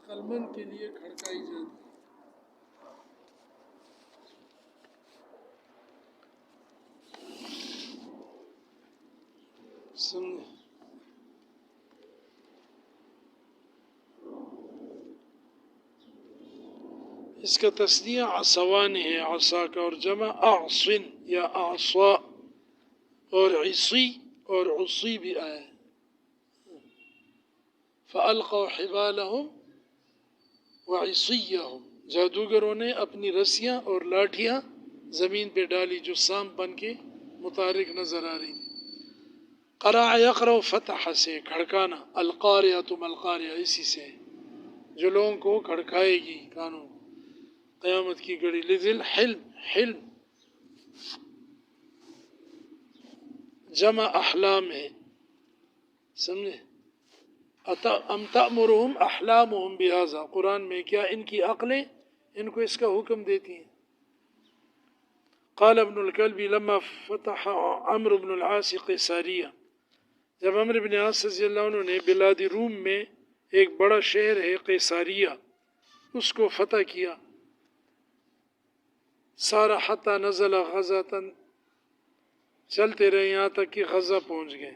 عقل مند کے لیے کھڑکائی جاتی ہے۔ سمجھے؟ اس کا تسنیہ عصوان ہے، عصا کا، اور جمع اعصن یا اعصا، اور عصی اور عصی بھی آیا ہے۔ فَأَلْقَوْا حِبَالَهُمْ وَعِصِيَّهُمْ، جادوگروں نے اپنی رسیاں اور لاٹھیاں زمین پہ ڈالی جو سانپ بن کے متحرک نظر آ رہی تھی۔ قرع یقرع فتح سے کھڑکانا، القاریہ القاریہ اسی سے جو لوگوں کو کھڑکائے گی کانوں، قیامت کی گھڑی۔ لذل حلم، حلم جمع احلام ہے، سمجھے؟ ام تأمرهم احلامهم بهذا، قرآن میں کیا ان کی عقلیں ان کو اس کا حکم دیتی ہیں؟ قال ابن الکلبی لما فتح عمرو بن العاص قیصاریہ، جب عمرو بن عاص رضی اللہ عنہ نے بلاد روم میں ایک بڑا شہر ہے قیصاریہ اس کو فتح کیا، سارا حتی نزل غزاتن، چلتے رہے یہاں تک کہ غزہ پہنچ گئے۔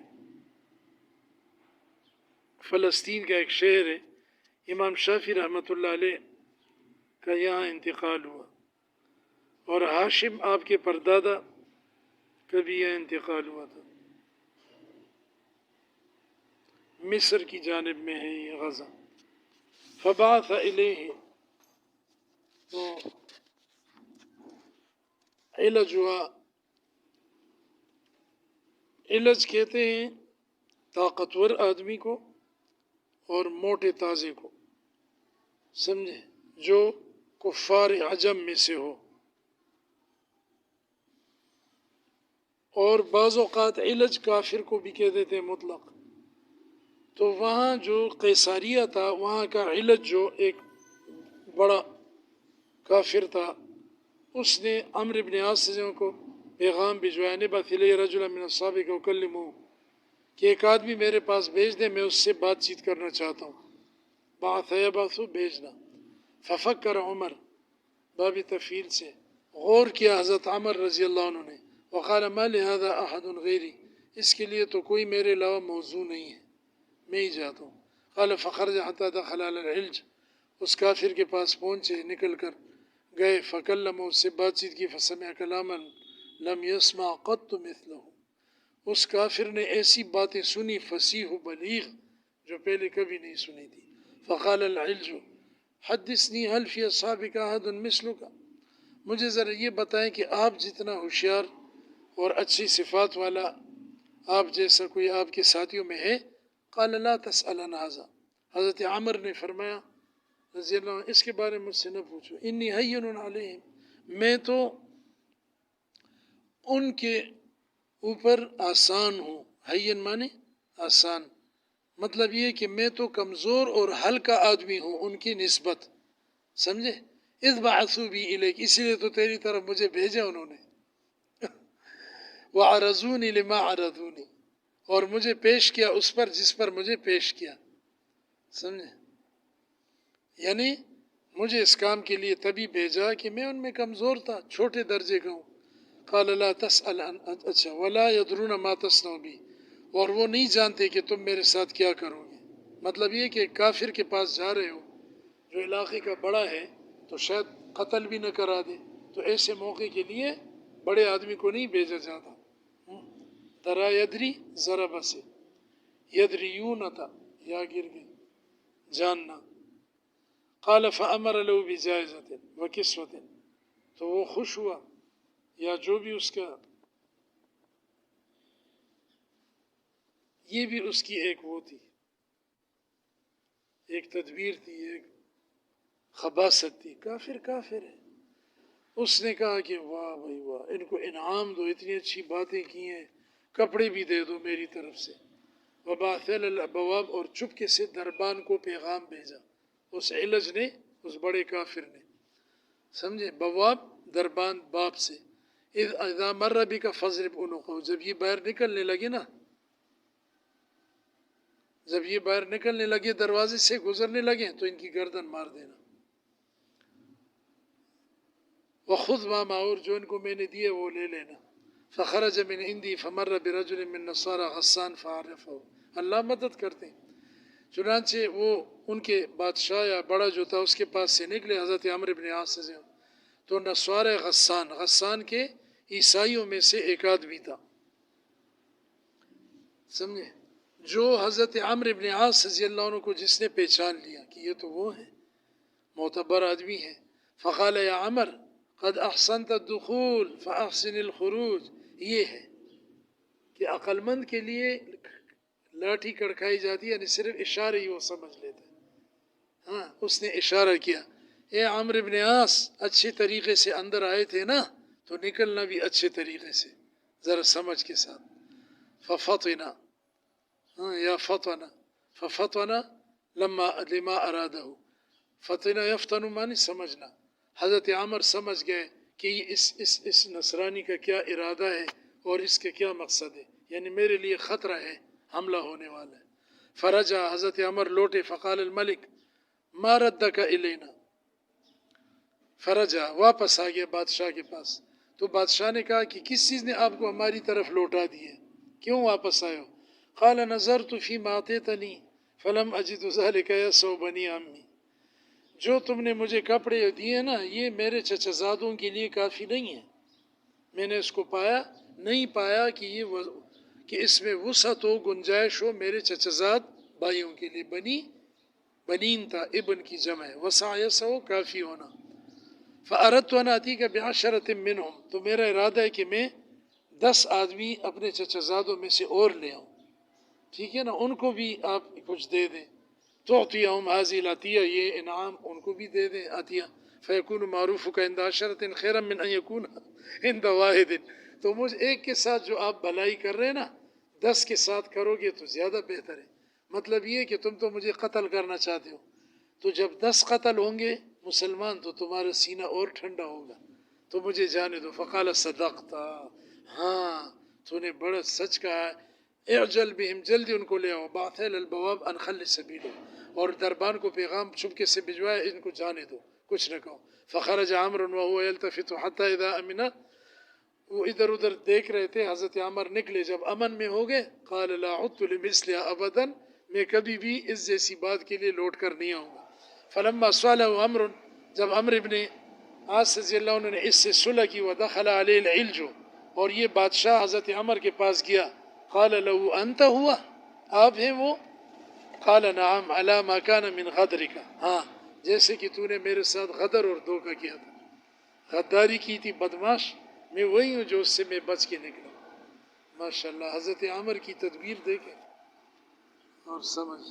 فلسطین کا ایک شہر ہے، امام شافعی رحمۃ اللہ علیہ کا یہاں انتقال ہوا، اور ہاشم آپ کے پردادا کا بھی یہاں انتقال ہوا تھا۔ مصر کی جانب میں ہے یہ غزہ۔ فبعث الیہ، تو علج ہوا، علج کہتے ہیں طاقتور آدمی کو اور موٹے تازے کو، سمجھے، جو کفار عجم میں سے ہو، اور بعض اوقات علج کافر کو بھی کہہ دیتے ہیں مطلق۔ تو وہاں جو قیصاریہ تھا وہاں کا علج جو ایک بڑا کافر تھا، اس نے عمرو بن عاص کو پیغام بھجوایا، نبعث الی رجلا من اصحابک اکلمہ، کہ ایک آدمی میرے پاس بھیج دے، میں اس سے بات چیت کرنا چاہتا ہوں۔ بعث یبعث، بھیجنا۔ ففکر عمر، باب تفعیل سے غور کیا حضرت عمر رضی اللہ عنہ نے، وقال ما لہذا احد غیری، اس کے لیے تو کوئی میرے علاوہ موضوع نہیں ہے، میں ہی جاتا ہوں۔ قال فخرج حتی دخل علی العلج، اس کافر کے پاس پہنچے، نکل کر گئے، فکلمہ، اس سے بات چیت کی، فسمع کلاما لم یسمع قط مثلہ، اس کافر نے ایسی باتیں سنی فصیح و بلیغ جو پہلے کبھی نہیں سنی تھی۔ فقال العلج حدثنی هل فی اصحابک احد مثلک، مجھے ذرا یہ بتائیں کہ آپ جتنا ہوشیار اور اچھی صفات والا آپ جیسا کوئی آپ کے ساتھیوں میں ہے؟ قال لا تسأل عن هذا، حضرت عمر نے فرمایا رضی اللہ عنہ، اس کے بارے میں مجھ سے نہ پوچھو، انی ہین علیہم، میں تو ان کے اوپر آسان ہوں۔ ہین مانے آسان، مطلب یہ کہ میں تو کمزور اور ہلکا آدمی ہوں ان کی نسبت، سمجھے؟ اذ بعثوا بی الیک، اسی لیے تو تیری طرف مجھے بھیجا انہوں نے۔ وعرضونی لما عرضونی، اور مجھے پیش کیا اس پر جس پر مجھے پیش کیا، سمجھے؟ یعنی مجھے اس کام کے لیے تبھی بھیجا کہ میں ان میں کمزور تھا، چھوٹے درجے کا ہوں۔ قال لا تسأل عن، اچھا، ولا يدرون ما تصنع بی، اور وہ نہیں جانتے کہ تم میرے ساتھ کیا کرو گے۔ مطلب یہ کہ کافر کے پاس جا رہے ہو جو علاقے کا بڑا ہے تو شاید قتل بھی نہ کرا دے، تو ایسے موقع کے لیے بڑے آدمی کو نہیں بھیجا جاتا۔ درا یدری، ضرب سے، یدریون تھا، یا گر گئی، جاننا۔ قال فأمر له بجائزة وکسوة، تو وہ خوش ہوا، یا جو بھی اس کا، یہ بھی اس کی ایک وہ تھی، ایک تدبیر تھی، ایک خباثت تھی، کافر کافر ہے۔ اس نے کہا کہ واہ بھائی واہ، ان کو انعام دو، اتنی اچھی باتیں کی ہیں، کپڑے بھی دے دو میری طرف سے۔ وبعث الابواب، اور چپکے سے دربان کو پیغام بھیجا، اس علج نے، اس بڑے کافر نے، سمجھے؟ بواب دربان باب سے۔ اذا مر بک فاضرب عنقہ، جب یہ باہر نکلنے لگے نا جب یہ باہر نکلنے لگے دروازے سے گزرنے لگے تو ان کی گردن مار دینا. وخذ ما معور جو ان کو میں نے دیے وہ لے لینا. فخرج من عندي فمر برجل من نصارى غسان فعرفه. اللہ مدد کرتے ہیں. چنانچہ وہ ان کے بادشاہ یا بڑا جو تھا اس کے پاس سے نکلے حضرت عمرو بن عاص سے. تو نصارى غسان کے عیسائیوں میں سے ایک آدمی تھا. سمجھے؟ جو حضرت عمرو بن عاص رضی اللہ عنہ کو جس نے پہچان لیا کہ یہ تو وہ ہیں، معتبر آدمی ہیں. فقال یا عمر قد احسنت الدخول فاحسن الخروج. یہ ہے کہ عقل مند کے لیے لاٹھی کڑکھائی جاتی ہے، یعنی صرف اشارے ہی وہ سمجھ لیتے. ہاں اس نے اشارہ کیا، اے عمرو بن عاص اچھے طریقے سے اندر آئے تھے نا، تو نکلنا بھی اچھے طریقے سے، ذرا سمجھ کے ساتھ. ففطنا، ہاں یا فطنا، ففطنا لما ارادہ. فطنا یفتن معنی سمجھنا. حضرت عمر سمجھ گئے کہ یہ اس نصرانی کا کیا ارادہ ہے اور اس کے کیا مقصد ہے، یعنی میرے لیے خطرہ ہے، حملہ ہونے والا ہے. فرجع حضرت عمر لوٹے. فقال الملک ما ردک الینا. فرجع واپس آ گیا بادشاہ کے پاس. تو بادشاہ نے کہا کہ کس چیز نے آپ کو ہماری طرف لوٹا دیے، کیوں واپس آئے ہو؟ قال نظرت فیما اعطیتنی فلم اجد ذلک یصوبنی عمی. جو تم نے مجھے کپڑے دیے نا یہ میرے چچا زادوں کے لیے کافی نہیں ہے. میں نے اس کو نہیں پایا کہ اس میں وسعت ہو، گنجائش ہو میرے چچا زاد بھائیوں کے لیے. بنین تھا، ابن کی جمع ہے، وسع یسع کافی ہونا. فاردت ان آتیک بعشرۃ منہم. تو میرا ارادہ ہے کہ میں 10 آدمی اپنے چچا زادوں میں سے اور لے آؤں، ٹھیک ہے نا، ان کو بھی آپ کچھ دے دیں. تعطیہم هذه العطیہ، یہ انعام ان کو بھی دے دیں عطیہ. فیکون معروفک عند عشرۃ خیرا من ان یکون عند واحد. تو مجھ ایک کے ساتھ جو آپ بھلائی کر رہے ہیں نا 10 کے ساتھ کرو گے تو زیادہ بہتر ہے. مطلب یہ کہ تم تو مجھے قتل کرنا چاہتے ہو، تو جب 10 قتل ہوں گے مسلمان تو تمہارا سینہ اور ٹھنڈا ہوگا، تو مجھے جانے دو. فقال صدقت، ہاں تو نے بڑا سچ کہا ہے. اعجل بہم، جلدی ان کو لے آؤ. بعث الی البواب ان خلی سبیلہ، اور دربان کو پیغام چپکے سے بھجوائے ان کو جانے دو، کچھ نہ کہو. فخرج عمرو وهو يلتفت حتى اذا امن، وہ ادھر ادھر دیکھ رہے تھے. حضرت عمر نکلے جب امن میں ہو گئے. قال لا عدت لمثلها ابدا، میں کبھی بھی اس جیسی بات کے لیے لوٹ کر نہیں آؤں گا. فلما صالح عمرو، جب عمرو ابن عاص رضی اللہ عنہ نے اس سے صلح کی، ودخل علیہ العلج، اور یہ بادشاہ حضرت عمر کے پاس گیا. قال له انت ہوا، آپ ہیں وہ؟ قال نعم علی ما کان من غدرک، ہاں جیسے کہ تو نے میرے ساتھ غدر اور دھوکہ کیا تھا، غداری کی تھی، بدماش، میں وہی ہوں جو اس سے میں بچ کے نکلا. ماشاءاللہ حضرت عمر کی تدبیر دیکھیں اور سمجھ.